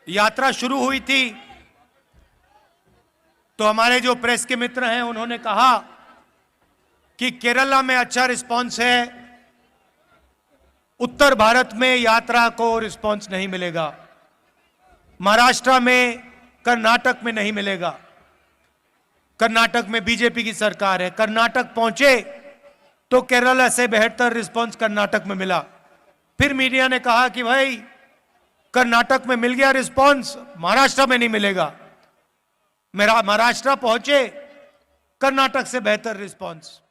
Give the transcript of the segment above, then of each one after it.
यात्रा शुरू हुई थी तो हमारे जो प्रेस के मित्र हैं उन्होंने कहा कि केरला में अच्छा रिस्पांस है, उत्तर भारत में यात्रा को रिस्पांस नहीं मिलेगा, महाराष्ट्र में, कर्नाटक में नहीं मिलेगा। कर्नाटक में बीजेपी की सरकार है, कर्नाटक पहुंचे तो केरला से बेहतर रिस्पांस कर्नाटक में मिला। फिर मीडिया ने कहा कि भाई कर्नाटक में मिल गया रिस्पांस, महाराष्ट्र में नहीं मिलेगा। मेरा महाराष्ट्र पहुंचे, कर्नाटक से बेहतर रिस्पांस।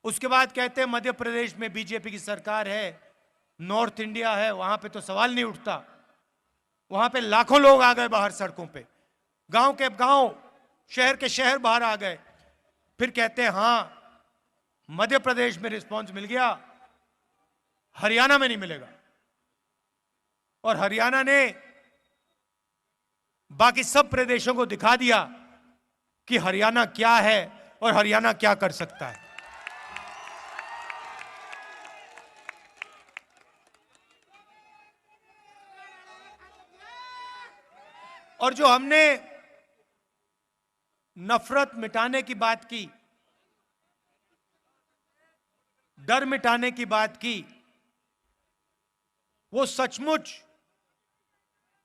उसके बाद कहते हैं मध्य प्रदेश में बीजेपी की सरकार है, नॉर्थ इंडिया है, वहां पे तो सवाल नहीं उठता, वहां पे लाखों लोग आ गए बाहर सड़कों पे, गांव के गांव, शहर के शहर बाहर आ गए। फिर कहते हैं हां मध्य प्रदेश में रिस्पांस मिल गया, हरियाणा में नहीं मिलेगा। और हरियाणा ने बाकी सब प्रदेशों को दिखा दिया कि हरियाणा क्या है और हरियाणा क्या कर सकता है। और जो हमने नफरत मिटाने की बात की, डर मिटाने की बात की, वो सचमुच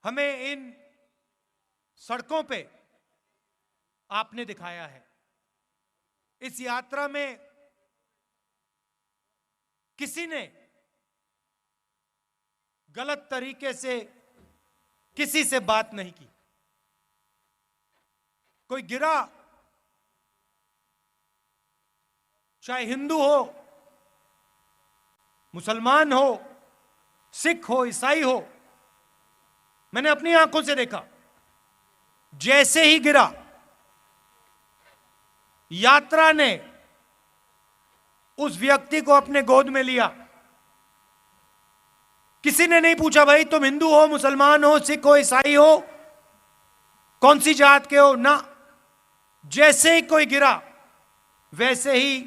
हमें इन सड़कों पे आपने दिखाया है। इस यात्रा में किसी ने गलत तरीके से किसी से बात नहीं की। कोई गिरा, चाहे हिंदू हो, मुसलमान हो, सिख हो, ईसाई हो, मैंने अपनी आंखों से देखा। जैसे ही गिरा, यात्रा ने उस व्यक्ति को अपने गोद में लिया। किसी ने नहीं पूछा भाई तुम हिंदू हो, मुसलमान हो, सिख हो, ईसाई हो, कौन सी जात के हो, ना। जैसे ही कोई गिरा वैसे ही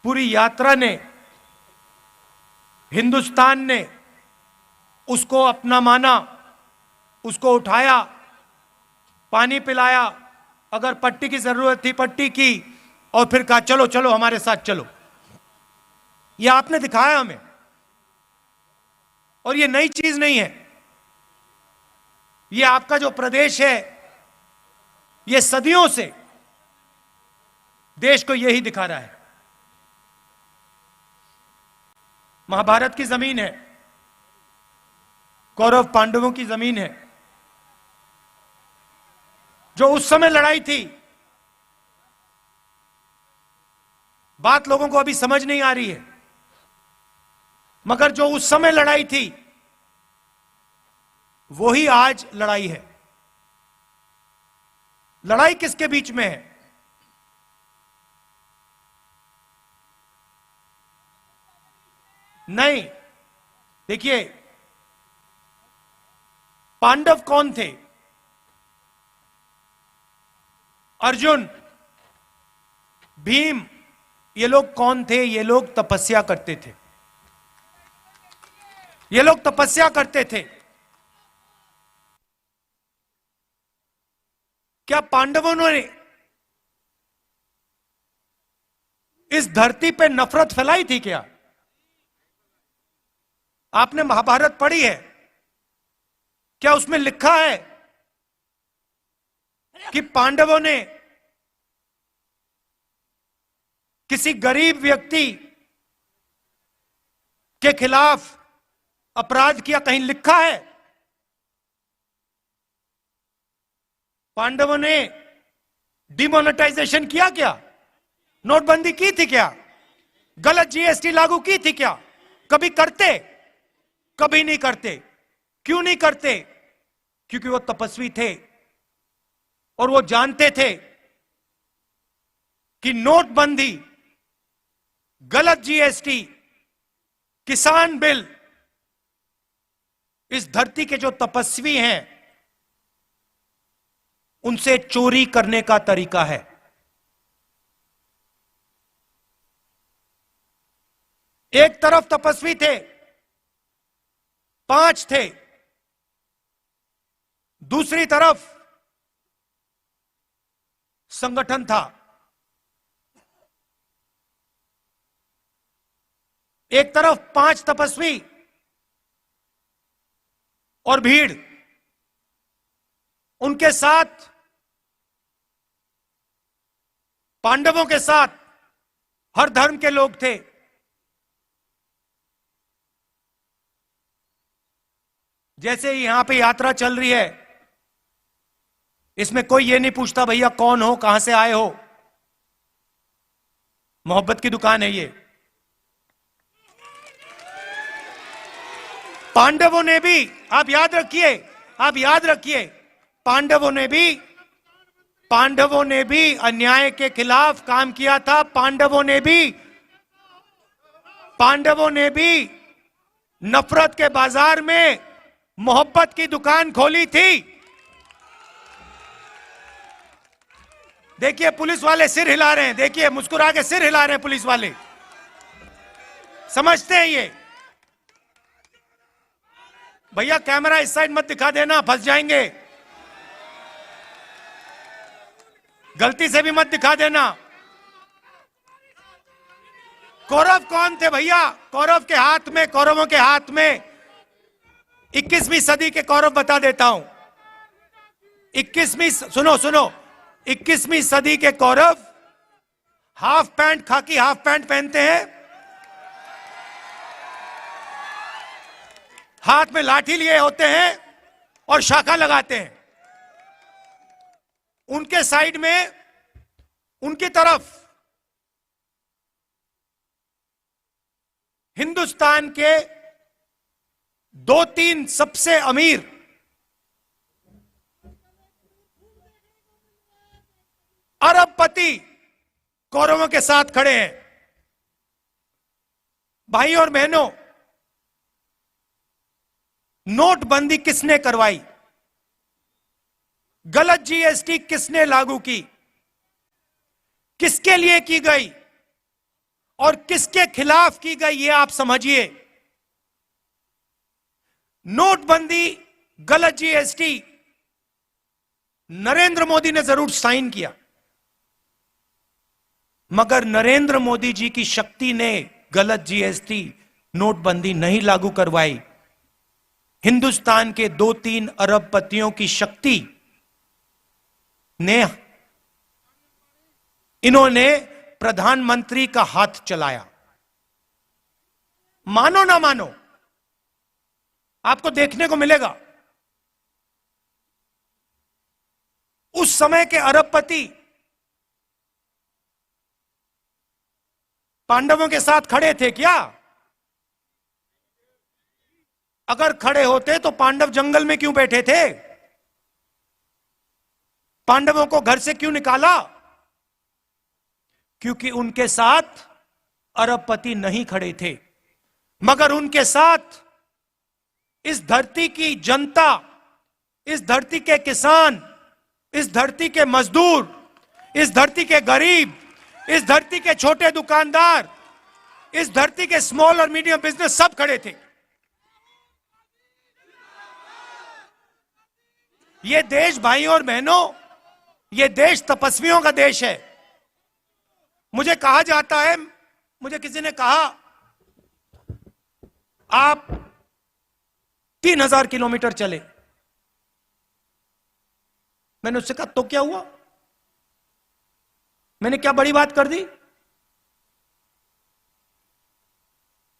पूरी यात्रा ने, हिंदुस्तान ने उसको अपना माना, उसको उठाया, पानी पिलाया, अगर पट्टी की जरूरत थी पट्टी की, और फिर कहा चलो चलो हमारे साथ चलो। यह आपने दिखाया हमें, और यह नई चीज नहीं है। यह आपका जो प्रदेश है, यह सदियों से देश को यही दिखा रहा है। महाभारत की जमीन है, कौरव पांडवों की जमीन है। जो उस समय लड़ाई थी, बात लोगों को अभी समझ नहीं आ रही है, मगर जो उस समय लड़ाई थी वही आज लड़ाई है। लड़ाई किसके बीच में है? नहीं, देखिए पांडव कौन थे? अर्जुन, भीम, ये लोग कौन थे? ये लोग तपस्या करते थे। ये लोग तपस्या करते थे। क्या पांडवों ने इस धरती पे नफरत फैलाई थी क्या? आपने महाभारत पढ़ी है, क्या उसमें लिखा है कि पांडवों ने किसी गरीब व्यक्ति के खिलाफ अपराध किया? कहीं लिखा है? पांडवों ने डिमोनेटाइजेशन किया क्या? नोटबंदी की थी क्या? गलत जीएसटी लागू की थी क्या? कभी करते? कभी नहीं करते। क्यों नहीं करते? क्योंकि वो तपस्वी थे और वो जानते थे कि नोटबंदी, गलत जीएसटी, किसान बिल इस धरती के जो तपस्वी हैं उनसे चोरी करने का तरीका है। एक तरफ तपस्वी थे, 5 थे, दूसरी तरफ संगठन था। एक तरफ 5 तपस्वी और भीड़, उनके साथ पांडवों के साथ हर धर्म के लोग थे। जैसे यहां पे यात्रा चल रही है, इसमें कोई ये नहीं पूछता भैया कौन हो, कहां से आए हो। मोहब्बत की दुकान है ये। पांडवों ने भी, आप याद रखिए, आप याद रखिए, पांडवों ने भी अन्याय के खिलाफ काम किया था। पांडवों ने भी नफरत के बाजार में मोहब्बत की दुकान खोली थी। देखिए पुलिस वाले सिर हिला रहे हैं, देखिए मुस्कुरा के सिर हिला रहे हैं पुलिस वाले, समझते हैं ये। भैया कैमरा इस साइड मत दिखा देना, फंस जाएंगे। गलती से भी मत दिखा देना। कौरव कौन थे भैया? कौरवों के हाथ में 21वीं सदी के कौरव बता देता हूं। 21वीं सदी के कौरव हाफ पैंट, खाकी हाफ पैंट पहनते हैं, हाथ में लाठी लिए होते हैं और शाखा लगाते हैं। उनके साइड में, उनकी तरफ हिंदुस्तान के 2-3 सबसे अमीर अरबपति कौरवों के साथ खड़े हैं। भाई और बहनों, नोटबंदी किसने करवाई? गलत जीएसटी किसने लागू की? किसके लिए की गई और किसके खिलाफ की गई, ये आप समझिए। नोटबंदी, गलत जीएसटी नरेंद्र मोदी ने जरूर साइन किया, मगर नरेंद्र मोदी जी की शक्ति ने गलत जीएसटी, नोटबंदी नहीं लागू करवाई। हिंदुस्तान के 2-3 अरबपतियों की शक्ति ने, इन्होंने प्रधानमंत्री का हाथ चलाया। मानो ना मानो, आपको देखने को मिलेगा उस समय के अरबपति पांडवों के साथ खड़े थे क्या? अगर खड़े होते तो पांडव जंगल में क्यों बैठे थे? पांडवों को घर से क्यों निकाला? क्योंकि उनके साथ अरबपति नहीं खड़े थे, मगर उनके साथ इस धरती की जनता, इस धरती के किसान, इस धरती के मजदूर, इस धरती के गरीब, इस धरती के छोटे दुकानदार, इस धरती के स्मॉल और मीडियम बिजनेस सब खड़े थे। ये देश, भाइयों और बहनों, ये देश तपस्वियों का देश है। मुझे कहा जाता है, मुझे किसी ने कहा आप 3000 किलोमीटर चले। मैंने उससे कहा तो क्या हुआ? मैंने क्या बड़ी बात कर दी?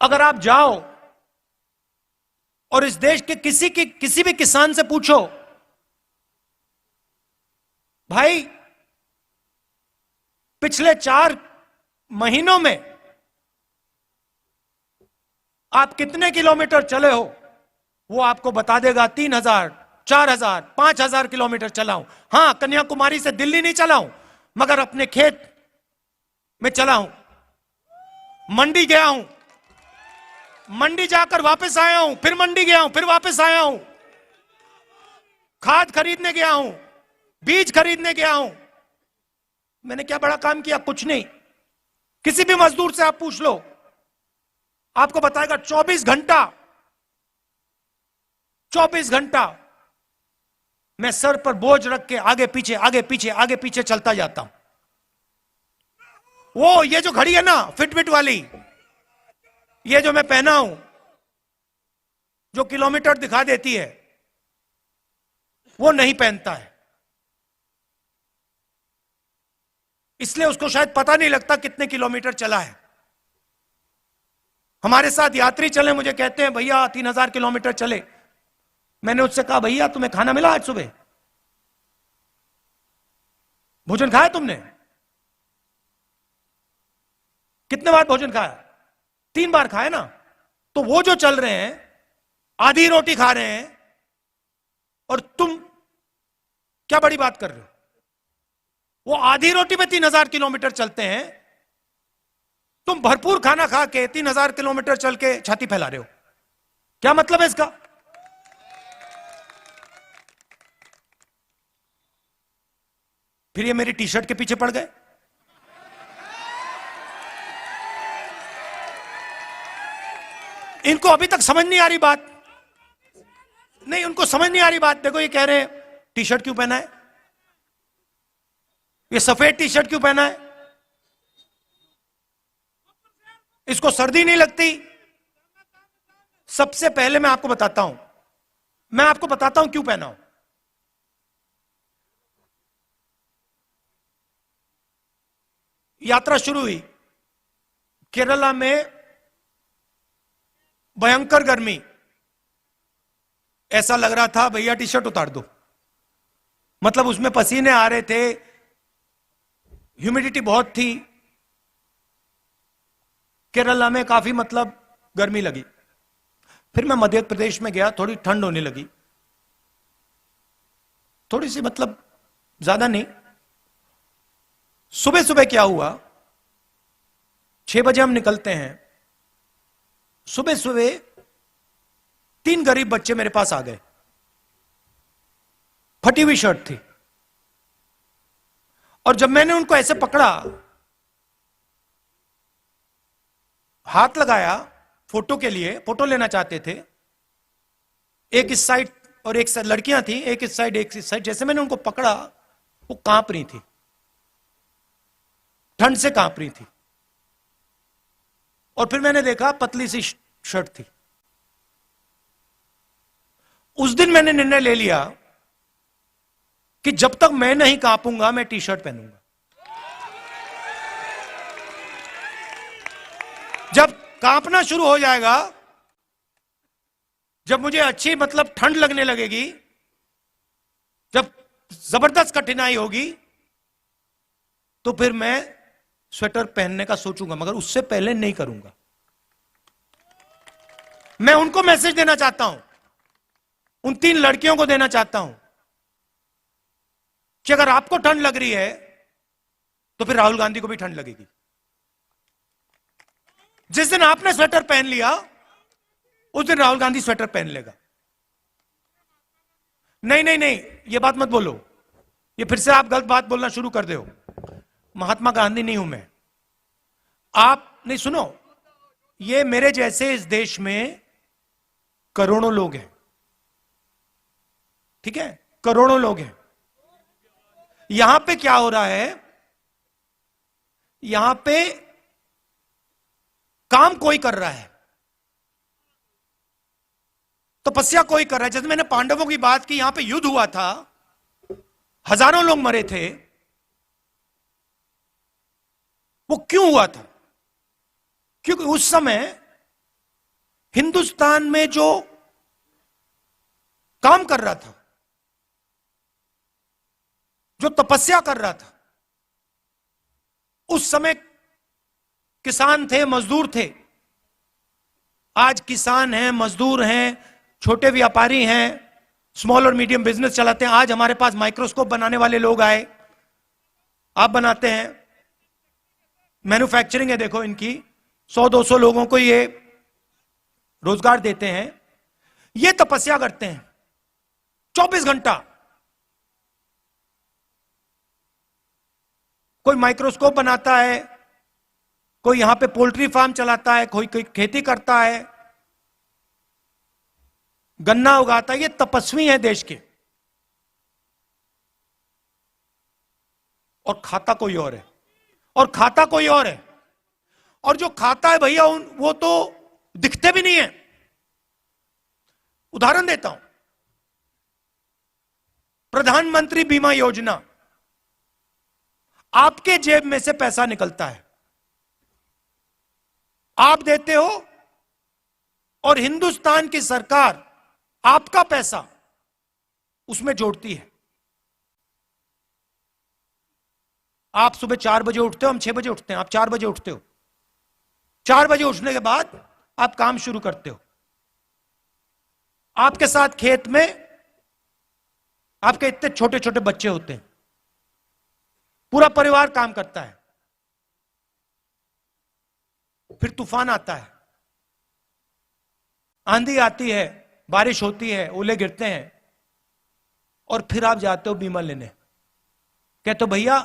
अगर आप जाओ और इस देश के किसी भी किसान से पूछो, भाई पिछले 4 महीनों में आप कितने किलोमीटर चले हो, वो आपको बता देगा 3000, 4000, 5000 किलोमीटर चला हूं। हां, कन्याकुमारी से दिल्ली नहीं चला हूं, मगर अपने खेत में चला हूं, मंडी गया हूं, मंडी जाकर वापस आया हूं, फिर मंडी गया हूं, फिर वापस आया हूं, खाद खरीदने गया हूं, बीज खरीदने गया हूं। मैंने क्या बड़ा काम किया? कुछ नहीं। किसी भी मजदूर से आप पूछ लो, आपको बताएगा 24 घंटा मैं सर पर बोझ रख के आगे पीछे आगे पीछे आगे पीछे चलता जाता हूं। वो ये जो घड़ी है ना फिटबिट वाली, ये जो मैं पहना हूं, जो किलोमीटर दिखा देती है, वो नहीं पहनता है। इसलिए उसको शायद पता नहीं लगता कितने किलोमीटर चला है। हमारे साथ यात्री चले, मुझे कहते हैं भैया 3000 किलोमीटर चले। मैंने उससे कहा भैया तुम्हें खाना मिला आज सुबह? भोजन खाया तुमने? कितने बार भोजन खाया? 3 बार खाया ना। तो वो जो चल रहे हैं, आधी रोटी खा रहे हैं, और तुम क्या बड़ी बात कर रहे हो? वो आधी रोटी में 3000 किलोमीटर चलते हैं, तुम भरपूर खाना खा के 3000 किलोमीटर चल के छाती फैला रहे हो। क्या मतलब है इसका? फिर ये मेरी टी शर्ट के पीछे पड़ गए। इनको अभी तक समझ नहीं आ रही बात। नहीं, उनको समझ नहीं आ रही बात। देखो ये कह रहे हैं टी शर्ट क्यों पहना है, ये सफेद टी शर्ट क्यों पहना है, इसको सर्दी नहीं लगती। सबसे पहले मैं आपको बताता हूं क्यों पहना हूं। यात्रा शुरू हुई, केरला में भयंकर गर्मी, ऐसा लग रहा था भैया टी शर्ट उतार दो। मतलब उसमें पसीने आ रहे थे, ह्यूमिडिटी बहुत थी। केरला में काफी मतलब गर्मी लगी। फिर मैं मध्य प्रदेश में गया, थोड़ी ठंड होने लगी, थोड़ी सी, मतलब ज्यादा नहीं। सुबह सुबह क्या हुआ, 6 बजे हम निकलते हैं। सुबह सुबह 3 गरीब बच्चे मेरे पास आ गए, फटी हुई शर्ट थी। और जब मैंने उनको ऐसे पकड़ा, हाथ लगाया फोटो के लिए, फोटो लेना चाहते थे, एक इस साइड और एक साइड लड़कियां थी, एक इस साइड एक इस साइड। जैसे मैंने उनको पकड़ा, वो कांप रही थी, ठंड से कांप रही थी। और फिर मैंने देखा पतली सी शर्ट थी। उस दिन मैंने निर्णय ले लिया कि जब तक मैं नहीं कांपूंगा मैं टी शर्ट पहनूंगा। जब कांपना शुरू हो जाएगा, जब मुझे अच्छी मतलब ठंड लगने लगेगी, जब जबरदस्त कठिनाई होगी, तो फिर मैं स्वेटर पहनने का सोचूंगा, मगर उससे पहले नहीं करूंगा। मैं उनको मैसेज देना चाहता हूं, उन 3 लड़कियों को देना चाहता हूं कि अगर आपको ठंड लग रही है तो फिर राहुल गांधी को भी ठंड लगेगी। जिस दिन आपने स्वेटर पहन लिया, उस दिन राहुल गांधी स्वेटर पहन लेगा। नहीं नहीं नहीं, यह बात मत बोलो, ये फिर से आप गलत बात बोलना शुरू कर दो। महात्मा गांधी नहीं हूं मैं। आप नहीं, सुनो, ये मेरे जैसे इस देश में करोड़ों लोग हैं, ठीक है, करोड़ों लोग हैं। यहां पे क्या हो रहा है, यहां पे काम कोई कर रहा है, तपस्या कोई कर रहा है। जैसे मैंने पांडवों की बात की, यहां पे युद्ध हुआ था, हजारों लोग मरे थे। वो क्यों हुआ था? क्योंकि उस समय हिंदुस्तान में जो काम कर रहा था, जो तपस्या कर रहा था, उस समय किसान थे, मजदूर थे। आज किसान हैं, मजदूर हैं, छोटे व्यापारी हैं, स्मॉल और मीडियम बिजनेस चलाते हैं। आज हमारे पास माइक्रोस्कोप बनाने वाले लोग आए, आप बनाते हैं, मैन्युफैक्चरिंग है, देखो इनकी 100-200 लोगों को ये रोजगार देते हैं। ये तपस्या करते हैं 24 घंटा। कोई माइक्रोस्कोप बनाता है, कोई यहां पे पोल्ट्री फार्म चलाता है, कोई खेती करता है, गन्ना उगाता है। ये तपस्वी है देश के। और खाता कोई और है, और खाता कोई और है, और जो खाता है भैया वो तो दिखते भी नहीं है। उदाहरण देता हूं, प्रधानमंत्री बीमा योजना, आपके जेब में से पैसा निकलता है, आप देते हो, और हिंदुस्तान की सरकार आपका पैसा उसमें जोड़ती है। आप सुबह 4 बजे उठते हो, हम 6 बजे उठते हैं, आप 4 बजे उठते हो। 4 बजे उठने के बाद आप काम शुरू करते हो। आपके साथ खेत में आपके इतने छोटे छोटे बच्चे होते हैं, पूरा परिवार काम करता है। फिर तूफान आता है, आंधी आती है, बारिश होती है, ओले गिरते हैं, और फिर आप जाते हो बीमा लेने। कहते हो भैया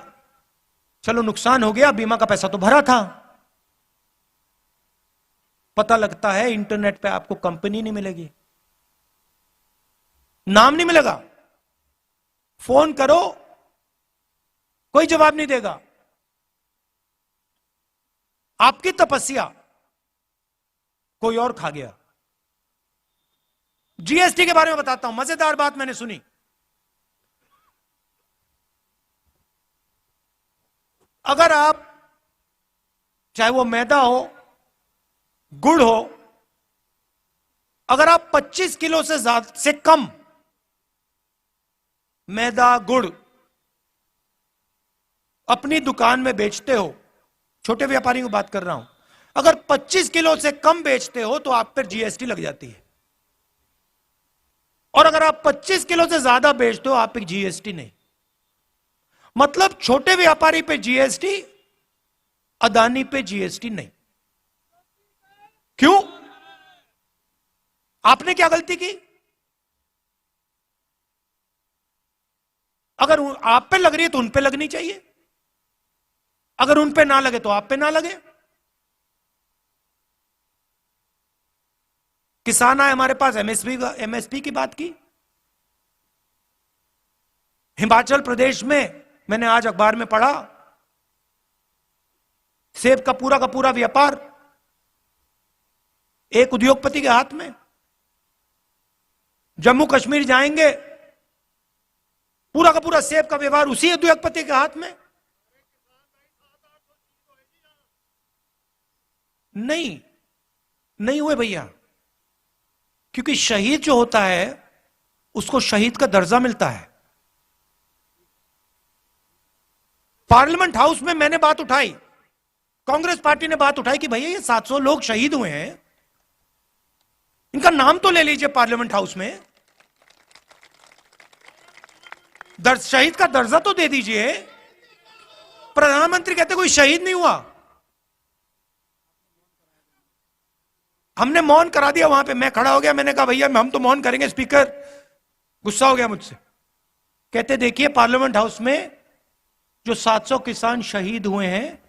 चलो नुकसान हो गया, बीमा का पैसा तो भरा था। पता लगता है इंटरनेट पे आपको कंपनी नहीं मिलेगी, नाम नहीं मिलेगा, फोन करो कोई जवाब नहीं देगा। आपकी तपस्या कोई और खा गया। जीएसटी के बारे में बताता हूं, मजेदार बात मैंने सुनी। अगर आप, चाहे वो मैदा हो, गुड़ हो, अगर आप 25 किलो से कम मैदा गुड़ अपनी दुकान में बेचते हो, छोटे व्यापारी की बात कर रहा हूं, अगर 25 किलो से कम बेचते हो तो आप पर जीएसटी लग जाती है, और अगर आप 25 किलो से ज्यादा बेचते हो आप पे जीएसटी नहीं। मतलब छोटे व्यापारी पे जीएसटी, अदानी पे जीएसटी नहीं। क्यों? आपने क्या गलती की? अगर आप पे लग रही है तो उन पे लगनी चाहिए, अगर उन पे ना लगे तो आप पे ना लगे। किसान आए हमारे पास, एमएसपी की बात की। हिमाचल प्रदेश में मैंने आज अखबार में पढ़ा, सेब का पूरा व्यापार एक उद्योगपति के हाथ में। जम्मू कश्मीर जाएंगे, पूरा का पूरा सेब का व्यापार उसी उद्योगपति के हाथ में। नहीं हुए भैया, क्योंकि शहीद जो होता है उसको शहीद का दर्जा मिलता है। पार्लियामेंट हाउस में मैंने बात उठाई, कांग्रेस पार्टी ने बात उठाई कि भैया ये 700 लोग शहीद हुए हैं, इनका नाम तो ले लीजिए पार्लियामेंट हाउस में, शहीद का दर्जा तो दे दीजिए। प्रधानमंत्री कहते कोई शहीद नहीं हुआ। हमने मौन करा दिया वहां पे, मैं खड़ा हो गया, मैंने कहा भैया हम तो मौन करेंगे। स्पीकर गुस्सा हो गया मुझसे, कहते देखिए पार्लियामेंट हाउस में जो 700 किसान शहीद हुए हैं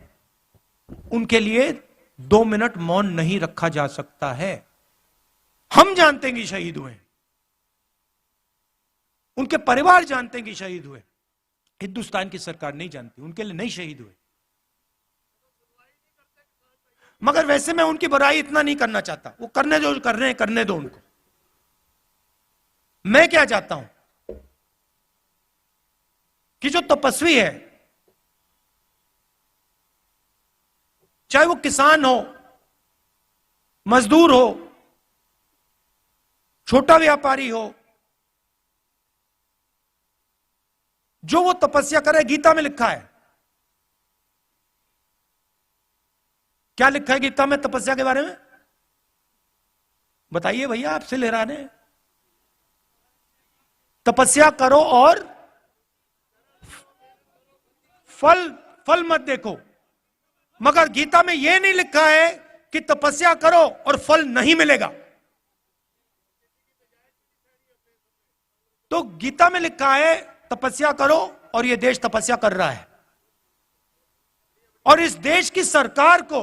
उनके लिए 2 मिनट मौन नहीं रखा जा सकता है। हम जानते हैं कि शहीद हुए, उनके परिवार जानते हैं कि शहीद हुए, हिंदुस्तान की सरकार नहीं जानती, उनके लिए नहीं शहीद हुए। मगर वैसे मैं उनकी बुराई इतना नहीं करना चाहता, वो करने जो कर रहे हैं करने दो उनको। मैं क्या चाहता हूं कि जो तपस्वी है, चाहे वो किसान हो, मजदूर हो, छोटा व्यापारी हो, जो वो तपस्या करे, गीता में लिखा है। क्या लिखा है गीता में तपस्या के बारे में? बताइए भैया, आपसे ले रहा है। तपस्या करो और फल मत देखो। मगर गीता में यह नहीं लिखा है कि तपस्या करो और फल नहीं मिलेगा। तो गीता में लिखा है तपस्या करो, और यह देश तपस्या कर रहा है, और इस देश की सरकार को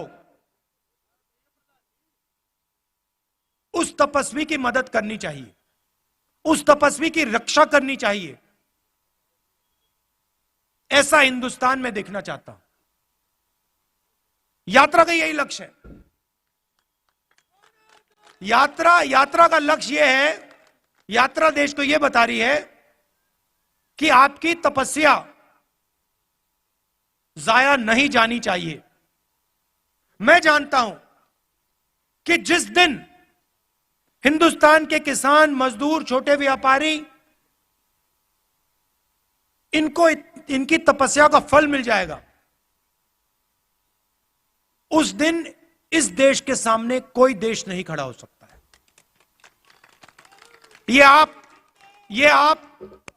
उस तपस्वी की मदद करनी चाहिए, उस तपस्वी की रक्षा करनी चाहिए। ऐसा हिंदुस्तान में देखना चाहता हूं। यात्रा का यही लक्ष्य है। यात्रा का लक्ष्य यह है, यात्रा देश को यह बता रही है कि आपकी तपस्या जाया नहीं जानी चाहिए। मैं जानता हूं कि जिस दिन हिंदुस्तान के किसान, मजदूर, छोटे व्यापारी इनकी तपस्या का फल मिल जाएगा, उस दिन इस देश के सामने कोई देश नहीं खड़ा हो सकता है। ये आप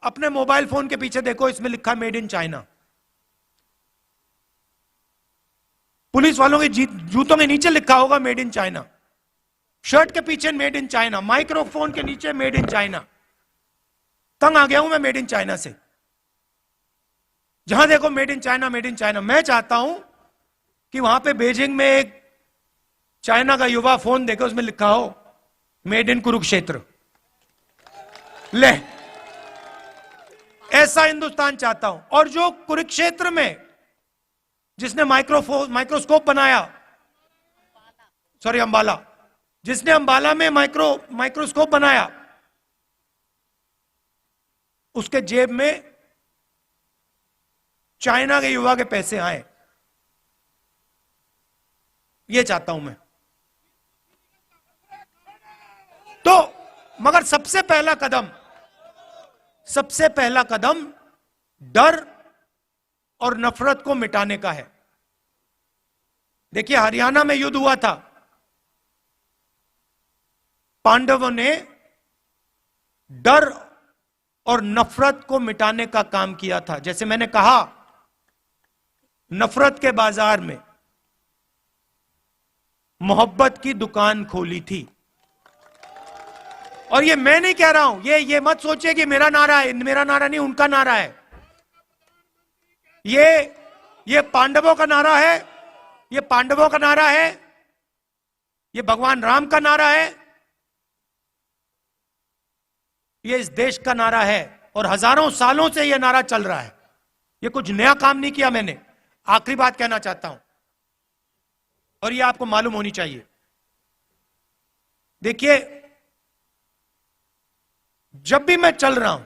अपने मोबाइल फोन के पीछे देखो, इसमें लिखा मेड इन चाइना। पुलिस वालों के जूतों के नीचे लिखा होगा मेड इन चाइना, शर्ट के पीछे मेड इन चाइना, माइक्रोफोन के नीचे मेड इन चाइना। तंग आ गया हूं मैं मेड इन चाइना से। जहां देखो made in China, made in China. मैं चाहता हूं कि वहां पे बीजिंग में एक चाइना का युवा फोन देखे, उसमें लिखा हो मेड इन कुरुक्षेत्र। ले, ऐसा हिंदुस्तान चाहता हूं। और जो कुरुक्षेत्र में जिसने माइक्रोस्कोप बनाया, अंबाला, जिसने अंबाला में माइक्रोस्कोप बनाया, उसके जेब में चाइना के युवा के पैसे आए। यह चाहता हूं मैं। तो मगर सबसे पहला कदम डर और नफरत को मिटाने का है। देखिए, हरियाणा में युद्ध हुआ था, पांडवों ने डर और नफरत को मिटाने का काम किया था। जैसे मैंने कहा, नफरत के बाजार में मोहब्बत की दुकान खोली थी। और ये मैं नहीं कह रहा हूं, ये मत सोचिए कि मेरा नारा है। मेरा नारा नहीं, उनका नारा है। ये पांडवों का नारा है, ये पांडवों का नारा है, ये भगवान राम का नारा है, ये इस देश का नारा है। और हजारों सालों से यह नारा चल रहा है। ये कुछ नया काम नहीं किया मैंने। आखिरी बात कहना चाहता हूं, और ये आपको मालूम होनी चाहिए। देखिए, जब भी मैं चल रहा हूं,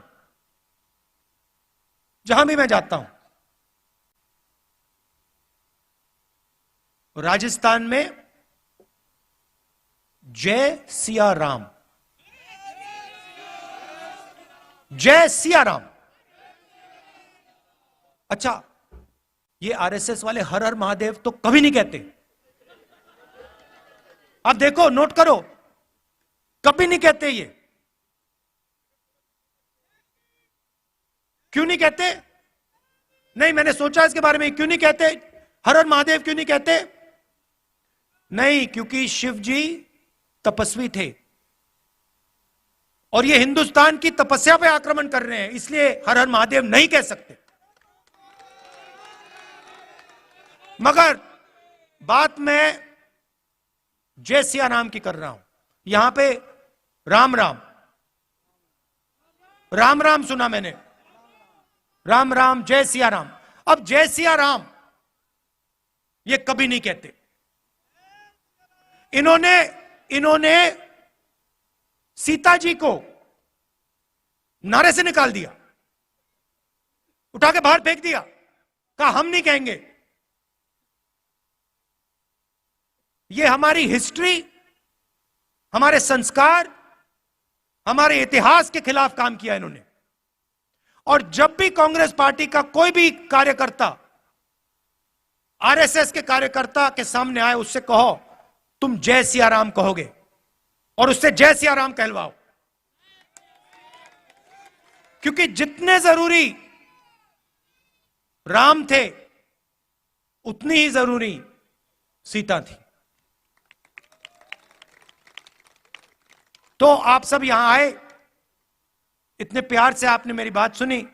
जहां भी मैं जाता हूं, राजस्थान में जय सिया राम, जय सिया राम। अच्छा, ये आरएसएस वाले हर हर महादेव तो कभी नहीं कहते। आप देखो, नोट करो, कभी नहीं कहते ये। क्यों नहीं कहते? नहीं, मैंने सोचा इसके बारे में, क्यों नहीं कहते हर हर महादेव, क्यों नहीं कहते? नहीं, क्योंकि शिव जी तपस्वी थे और ये हिंदुस्तान की तपस्या पे आक्रमण कर रहे हैं, इसलिए हर हर महादेव नहीं कह सकते। मगर बात मैं जय सिया राम की कर रहा हूं। यहां पे राम राम, राम राम सुना मैंने, राम राम, जय सिया राम। अब जय सिया राम ये कभी नहीं कहते। इन्होंने सीता जी को नारे से निकाल दिया, उठा के बाहर फेंक दिया, कहा हम नहीं कहेंगे। ये हमारी हिस्ट्री, हमारे संस्कार, हमारे इतिहास के खिलाफ काम किया इन्होंने। और जब भी कांग्रेस पार्टी का कोई भी कार्यकर्ता आरएसएस के कार्यकर्ता के सामने आए, उससे कहो तुम जय सिया राम कहोगे, और उससे जय सिया राम कहलवाओ। क्योंकि जितने जरूरी राम थे, उतनी ही जरूरी सीता थी। तो आप सब यहां आए, इतने प्यार से आपने मेरी बात सुनी,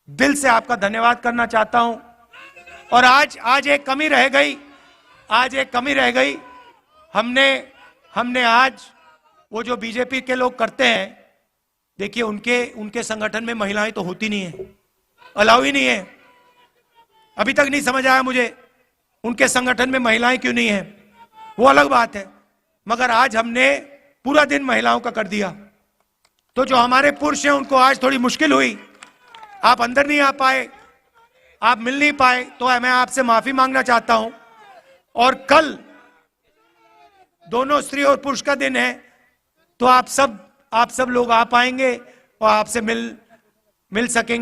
दिल से आपका धन्यवाद करना चाहता हूं। और आज एक कमी रह गई, आज एक कमी रह गई। हमने आज वो जो बीजेपी के लोग करते हैं, देखिए उनके संगठन में महिलाएं तो होती नहीं है, अलाउ ही नहीं है। अभी तक नहीं समझ आया मुझे उनके संगठन में महिलाएं क्यों नहीं है, वो अलग बात है, मगर आज हमने पूरा दिन महिलाओं का कर दिया। तो जो हमारे पुरुष हैं उनको आज थोड़ी मुश्किल हुई, आप अंदर नहीं आ पाए, आप मिल नहीं पाए, तो मैं आपसे माफी मांगना चाहता हूं। और कल दोनों स्त्री और पुरुष का दिन है, तो आप सब लोग आ पाएंगे और आपसे मिल सकेंगे।